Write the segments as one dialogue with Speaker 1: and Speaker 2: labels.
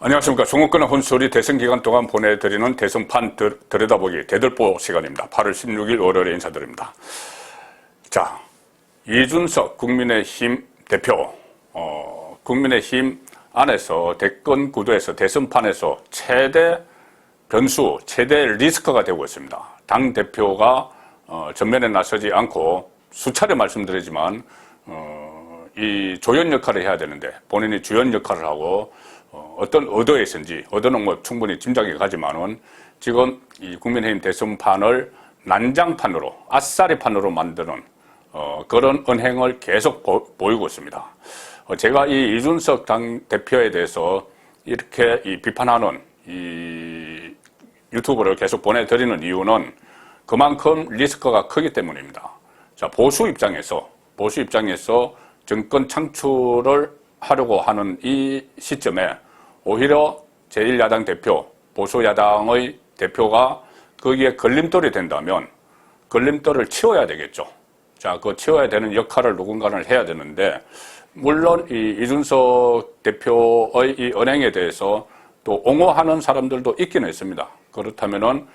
Speaker 1: 안녕하십니까. 정권의 혼소리 대선 기간 동안 보내드리는 대선판 들여다보기 대들보 시간입니다. 8월 16일 월요일에 인사드립니다. 자, 이준석 국민의힘 대표, 국민의힘 안에서 대권 구도에서 대선판에서 최대 변수, 최대 리스크가 되고 있습니다. 당대표가 전면에 나서지 않고 수차례 말씀드리지만 이 조연 역할을 해야 되는데 본인이 주연 역할을 하고 어떤 의도에서인지, 의도는 뭐 충분히 짐작이 가지만은 지금 이 국민의힘 대선판을 난장판으로, 아싸리판으로 만드는 그런 언행을 계속 보이고 있습니다. 제가 이 이준석 당대표에 대해서 이렇게 비판하는 이 유튜브를 계속 보내드리는 이유는 그만큼 리스크가 크기 때문입니다. 자, 보수 입장에서 정권 창출을 하려고 하는 이 시점에 오히려 제1야당 대표, 보수야당의 대표가 거기에 걸림돌이 된다면 걸림돌을 치워야 되겠죠. 자, 그 치워야 되는 역할을 누군가는 해야 되는데, 물론 이 이준석 대표의 이 언행에 대해서 또 옹호하는 사람들도 있기는 있습니다. 그렇다면은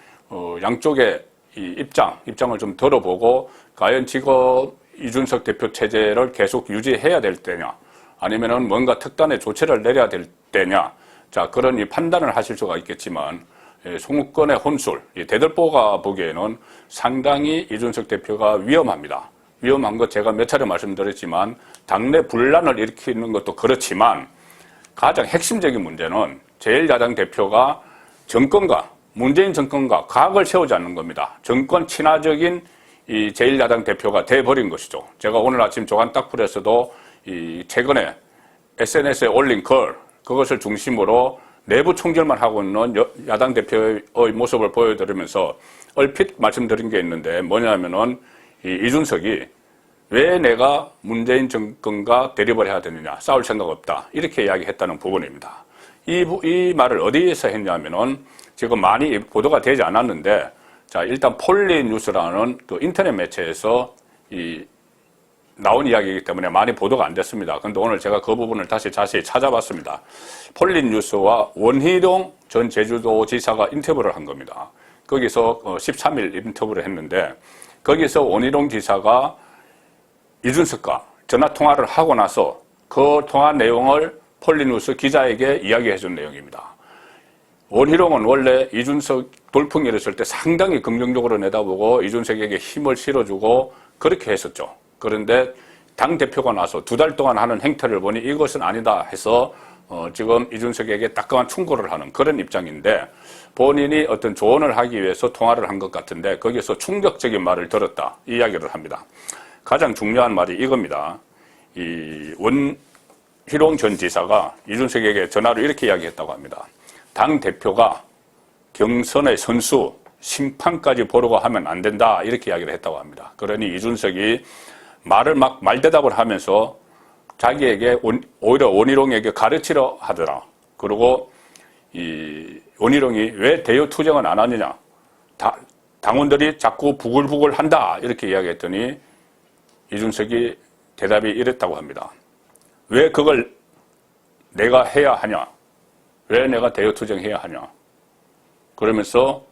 Speaker 1: 양쪽의 이 입장을 좀 들어보고 과연 지금 이준석 대표 체제를 계속 유지해야 될 때냐, 아니면은 뭔가 특단의 조치를 내려야 될 때냐, 자, 그런 이 판단을 하실 수가 있겠지만, 송권의 혼술, 이 대들보가 보기에는 상당히 이준석 대표가 위험합니다. 위험한 것 제가 몇 차례 말씀드렸지만, 당내 분란을 일으키는 것도 그렇지만, 가장 핵심적인 문제는 제1야당 대표가 문재인 정권과 각을 세우지 않는 겁니다. 정권 친화적인 이 제1야당 대표가 돼버린 것이죠. 제가 오늘 아침 조간딱풀에서도 이 최근에 SNS에 올린 그것을 중심으로 내부 총질만 하고 있는 야당 대표의 모습을 보여드리면서 얼핏 말씀드린 게 있는데, 뭐냐면은 이준석이 왜 내가 문재인 정권과 대립을 해야 되느냐, 싸울 생각 없다, 이렇게 이야기했다는 부분입니다. 이 말을 어디에서 했냐면은 지금 많이 보도가 되지 않았는데, 자, 일단 폴리뉴스라는 그 인터넷 매체에서 나온 이야기이기 때문에 많이 보도가 안 됐습니다. 그런데 오늘 제가 그 부분을 다시 자세히 찾아봤습니다. 폴리뉴스와 원희룡 전 제주도지사가 인터뷰를 한 겁니다. 거기서 13일 인터뷰를 했는데, 거기서 원희룡 지사가 이준석과 전화통화를 하고 나서 그 통화 내용을 폴리뉴스 기자에게 이야기해 준 내용입니다. 원희룡은 원래 이준석 돌풍이 일었을 때 상당히 긍정적으로 내다보고 이준석에게 힘을 실어주고 그렇게 했었죠. 그런데 당대표가 나서 2달 동안 하는 행태를 보니 이것은 아니다 해서 지금 이준석에게 따끔한 충고를 하는 그런 입장인데, 본인이 어떤 조언을 하기 위해서 통화를 한 것 같은데 거기서 충격적인 말을 들었다, 이 이야기를 합니다. 가장 중요한 말이 이겁니다. 이 원희룡 전 지사가 이준석에게 전화로 이렇게 이야기했다고 합니다. 당대표가 경선의 선수, 심판까지 보려고 하면 안 된다, 이렇게 이야기를 했다고 합니다. 그러니 이준석이 말을 막 말대답을 하면서 자기에게 오히려 원희룡에게 가르치려 하더라. 그리고 이 원희룡이 왜 대여 투쟁은 안 하느냐, 당원들이 자꾸 부글부글 한다, 이렇게 이야기했더니 이준석이 대답이 이랬다고 합니다. 왜 그걸 내가 해야 하냐, 왜 내가 대여 투쟁해야 하냐, 그러면서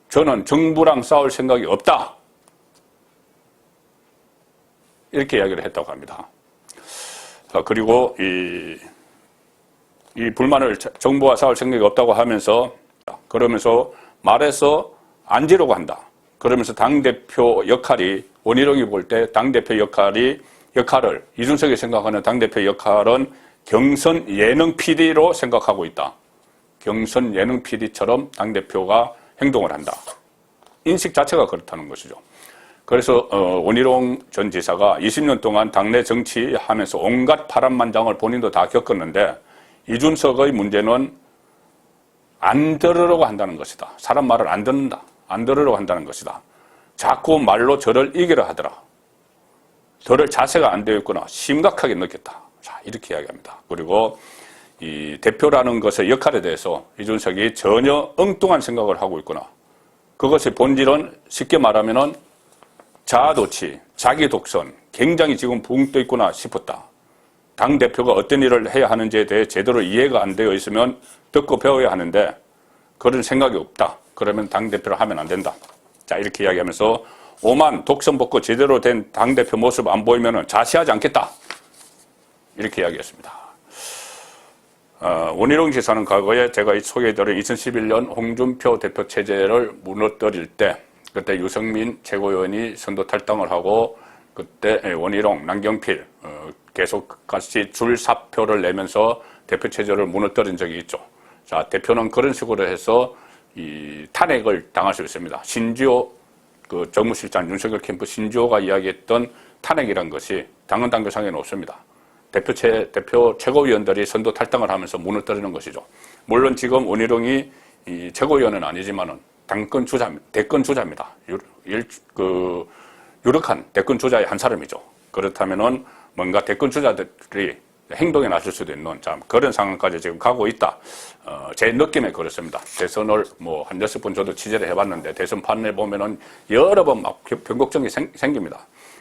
Speaker 1: 저는 정부랑 싸울 생각이 없다, 이렇게 이야기를 했다고 합니다. 그리고 이 불만을 정부와 싸울 생각이 없다고 하면서, 그러면서 말해서 앉으려고 한다. 그러면서 당대표 역할이, 원희룡이 볼 때 당대표 역할을, 이준석이 생각하는 당대표 역할은 경선 예능 PD로 생각하고 있다. 경선 예능 PD처럼 당대표가 행동을 한다. 인식 자체가 그렇다는 것이죠. 그래서 원희룡 전 지사가 20년 동안 당내 정치하면서 온갖 파란만장을 본인도 다 겪었는데, 이준석의 문제는 안 들으려고 한다는 것이다. 사람 말을 안 들으려고 한다는 것이다. 자꾸 말로 저를 이기려 하더라. 들을 자세가 안 되어 있구나, 심각하게 느꼈다. 자, 이렇게 이야기합니다. 그리고 이 대표라는 것의 역할에 대해서 이준석이 전혀 엉뚱한 생각을 하고 있구나. 그것의 본질은 쉽게 말하면은 자아도취, 자기 독선, 굉장히 지금 붕 떠 있구나 싶었다. 당대표가 어떤 일을 해야 하는지에 대해 제대로 이해가 안 되어 있으면 듣고 배워야 하는데 그런 생각이 없다. 그러면 당대표를 하면 안 된다. 자, 이렇게 이야기하면서 오만 독선 벗고 제대로 된 당대표 모습 안 보이면 자시하지 않겠다. 이렇게 이야기했습니다. 원희룡 지사는 과거에 제가 소개해드린 2011년 홍준표 대표 체제를 무너뜨릴 때 그때 유승민 최고위원이 선도 탈당을 하고 그때 원희룡, 남경필 계속 같이 줄사표를 내면서 대표 체제를 무너뜨린 적이 있죠. 자, 대표는 그런 식으로 해서 이 탄핵을 당할 수 있습니다. 신지호 그 정무실장 윤석열 캠프 신지호가 이야기했던 탄핵이란 것이 당헌 당규상에는 없습니다. 대표 최고위원들이 선도 탈당을 하면서 무너뜨리는 것이죠. 물론 지금 원희룡이 이 최고위원은 아니지만은 대권 주자입니다. 유력한 대권 주자의 한 사람이죠. 그렇다면은 뭔가 대권 주자들이 행동에 나설 수도 있는 참 그런 상황까지 지금 가고 있다. 제 느낌에 그렇습니다. 대선을 뭐 한 6번 저도 취재를 해봤는데 대선판에 보면은 여러 번 막 변곡점이 생깁니다.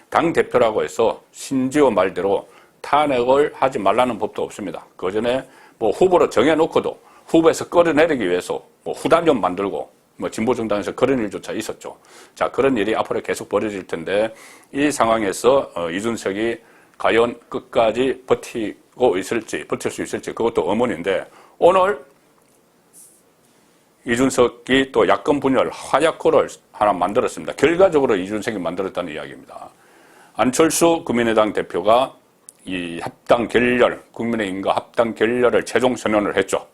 Speaker 1: 당 대표라고 해서 신지호 말대로 탄핵을 하지 말라는 법도 없습니다. 그 전에 뭐 후보로 정해놓고도 후보에서 끌어내리기 위해서 뭐 후단위원 만들고 뭐 진보정당에서 그런 일조차 있었죠. 자, 그런 일이 앞으로 계속 벌어질 텐데 이 상황에서 이준석이 과연 끝까지 버티고 있을지, 버틸 수 있을지 그것도 의문인데 오늘 이준석이 또 야권 분열 화약고를 하나 만들었습니다. 결과적으로 이준석이 만들었다는 이야기입니다. 안철수 국민의당 대표가 이 합당 결렬, 국민의힘과 합당 결렬을 최종 선언을 했죠.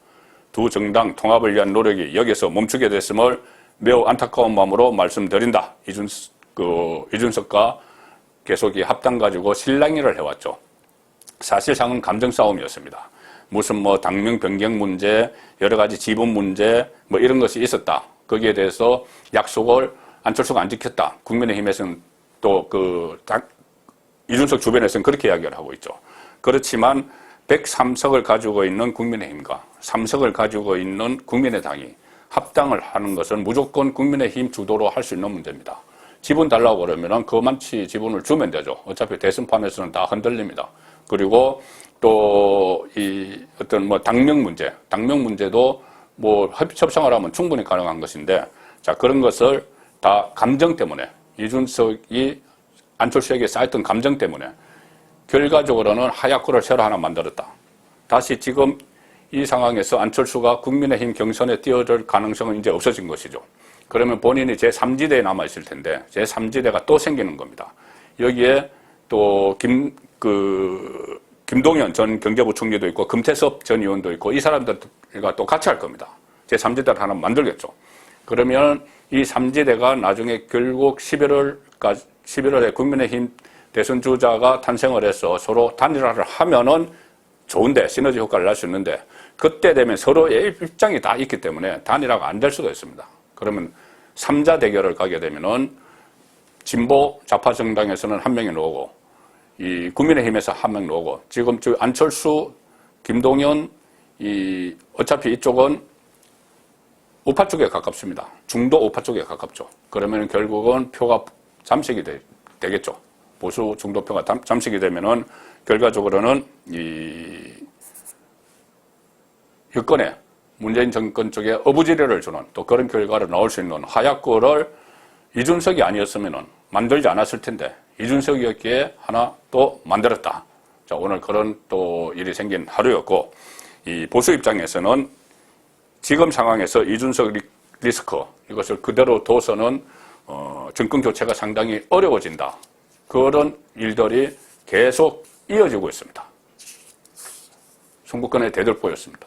Speaker 1: 두 정당 통합을 위한 노력이 여기서 멈추게 됐음을 매우 안타까운 마음으로 말씀드린다. 이준석과 계속 이 합당 가지고 실랑이를 해왔죠. 사실상은 감정 싸움이었습니다. 무슨 뭐 당명 변경 문제, 여러 가지 지분 문제, 뭐 이런 것이 있었다. 거기에 대해서 약속을 안철수가 안 지켰다. 국민의힘에서는 또 이준석 주변에서는 그렇게 이야기를 하고 있죠. 그렇지만 103석을 가지고 있는 국민의힘과 3석을 가지고 있는 국민의당이 합당을 하는 것은 무조건 국민의힘 주도로 할 수 있는 문제입니다. 지분 달라고 그러면 그만치 지분을 주면 되죠. 어차피 대선판에서는 다 흔들립니다. 그리고 또 이 어떤 뭐 당명 문제도 뭐 협상을 하면 충분히 가능한 것인데 자, 그런 것을 다 감정 때문에 이준석이 안철수에게 쌓였던 감정 때문에 결과적으로는 하야코를 새로 하나 만들었다. 다시 지금 이 상황에서 안철수가 국민의힘 경선에 뛰어들 가능성은 이제 없어진 것이죠. 그러면 본인이 제3지대에 남아있을 텐데 제3지대가 또 생기는 겁니다. 여기에 또 김동연 전 경제부총리도 있고 금태섭 전 의원도 있고 이 사람들과 또 같이 할 겁니다. 제3지대를 하나 만들겠죠. 그러면 이 3지대가 나중에 결국 11월에 국민의힘 대선 주자가 탄생을 해서 서로 단일화를 하면은 좋은데 시너지 효과를 낼 수 있는데 그때 되면 서로의 입장이 다 있기 때문에 단일화가 안 될 수도 있습니다. 그러면 3자 대결을 가게 되면은 진보 좌파 정당에서는 한 명이 나오고 이 국민의힘에서 한 명 나오고 지금 안철수, 김동연 어차피 이쪽은 우파 쪽에 가깝습니다. 중도 우파 쪽에 가깝죠. 그러면 결국은 표가 잠식이 되겠죠. 보수 중도표가 잠식이 되면은 결과적으로는 이 여권에 문재인 정권 쪽에 어부지리를 주는 또 그런 결과를 넣을 수 있는 하약구를 이준석이 아니었으면은 만들지 않았을 텐데 이준석이었기에 하나 또 만들었다. 자, 오늘 그런 또 일이 생긴 하루였고 이 보수 입장에서는 지금 상황에서 이준석 리스크 이것을 그대로 둬서는 정권 교체가 상당히 어려워진다. 그런 일들이 계속 이어지고 있습니다. 송국근의 대들보였습니다.